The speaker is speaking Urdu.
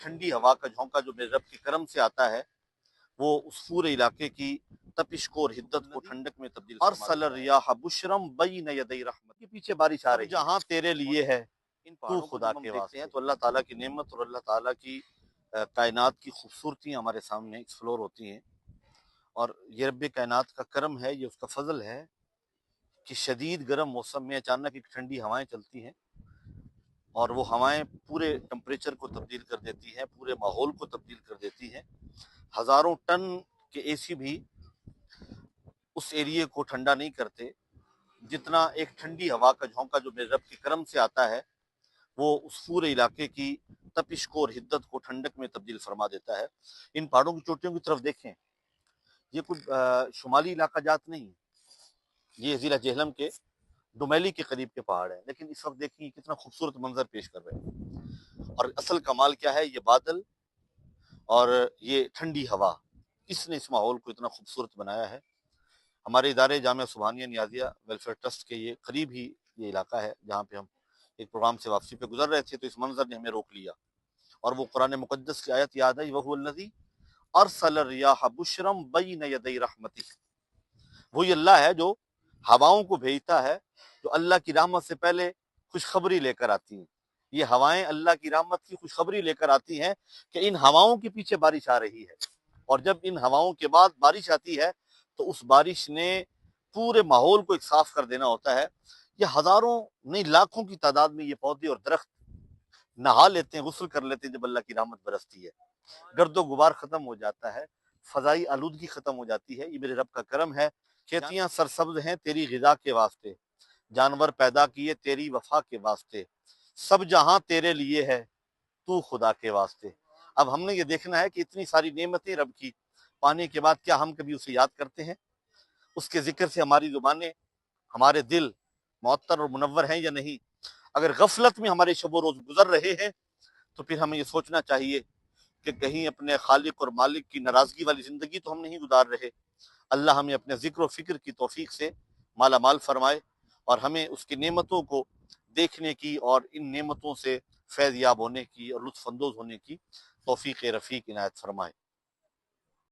ٹھنڈی ہوا کا جھونکا جو میرے رب کے کرم سے آتا ہے وہ اس پورے علاقے کی تپش کو اور حدت کو ٹھنڈک میں تبدیل ارسل الریاح بشرم بین یدی رحمت کے پیچھے بارش آ رہی ہے جہاں تیرے لیے ہے تو خدا کے واسطے ہیں۔ تو اللہ تعالیٰ کی نعمت اور اللہ تعالیٰ کی کائنات کی خوبصورتی ہمارے سامنے ایکسپلور ہوتی ہیں، اور یہ رب کائنات کا کرم ہے، یہ اس کا فضل ہے کہ شدید گرم موسم میں اچانک ایک ٹھنڈی ہوائیں چلتی ہیں، اور وہ ہوائیں پورے ٹمپریچر کو تبدیل کر دیتی ہیں، پورے ماحول کو تبدیل کر دیتی ہیں۔ ہزاروں ٹن کے اے سی بھی اس ایریے کو ٹھنڈا نہیں کرتے جتنا ایک ٹھنڈی ہوا کا جھونکا جو میرے رب کے کرم سے آتا ہے وہ اس پورے علاقے کی تپش کو اور حدت کو ٹھنڈک میں تبدیل فرما دیتا ہے۔ ان پہاڑوں کی چوٹیوں کی طرف دیکھیں، یہ کوئی شمالی علاقہ جات نہیں، یہ ضلع جہلم کے ڈومیلی کے قریب کے پہاڑ ہیں، لیکن اس وقت دیکھیں کتنا خوبصورت منظر پیش کر رہے ہیں۔ اور اصل کمال کیا ہے، یہ بادل اور یہ ٹھنڈی ہوا، اس نے اس ماحول کو اتنا خوبصورت بنایا ہے۔ ہمارے ادارے جامعہ سبحانیہ نیازیہ ویلفیئر ٹرسٹ کے یہ قریب ہی یہ علاقہ ہے جہاں پہ ہم ایک پروگرام سے واپسی پہ گزر رہے تھے، تو اس منظر نے ہمیں روک لیا، اور وہ قرآن مقدس کی آیت یاد آئی، وَهُوَ الَّذِي أَرْسَلَ الرِّيَاحَ بُشْرًا بَيْنَ يَدَيْ رَحْمَتِهِ، وہی اللہ ہے جو ہواؤں کو بھیجتا ہے جو اللہ کی رحمت سے پہلے خوشخبری لے کر آتی ہیں۔ یہ ہوائیں اللہ کی رحمت کی خوشخبری لے کر آتی ہیں کہ ان ہواؤں کے پیچھے بارش آ رہی ہے، اور جب ان ہواؤں کے بعد بارش آتی ہے تو اس بارش نے پورے ماحول کو ایک صاف کر دینا ہوتا ہے۔ یہ ہزاروں نہیں لاکھوں کی تعداد میں یہ پودے اور درخت نہا لیتے ہیں، غسل کر لیتے ہیں جب اللہ کی رحمت برستی ہے، گرد و غبار ختم ہو جاتا ہے، فضائی آلودگی ختم ہو جاتی ہے۔ یہ میرے رب کا کرم ہے۔ کھیتیاں سرسبز ہیں تیری غذا کے واسطے، جانور پیدا کیے تیری وفا کے واسطے، سب جہاں تیرے لیے ہے تو خدا کے واسطے۔ اب ہم نے یہ دیکھنا ہے کہ اتنی ساری نعمتیں رب کی پانے کے بعد کیا ہم کبھی اسے یاد کرتے ہیں؟ اس کے ذکر سے ہماری زبانیں، ہمارے دل معطر اور منور ہیں یا نہیں؟ اگر غفلت میں ہمارے شب و روز گزر رہے ہیں تو پھر ہمیں یہ سوچنا چاہیے کہ کہیں اپنے خالق اور مالک کی ناراضگی والی زندگی تو ہم نہیں گزار رہے۔ اللہ ہمیں اپنے ذکر و فکر کی توفیق سے مالا مال فرمائے، اور ہمیں اس کی نعمتوں کو دیکھنے کی اور ان نعمتوں سے فیض یاب ہونے کی اور لطف اندوز ہونے کی توفیق رفیق عنایت فرمائے۔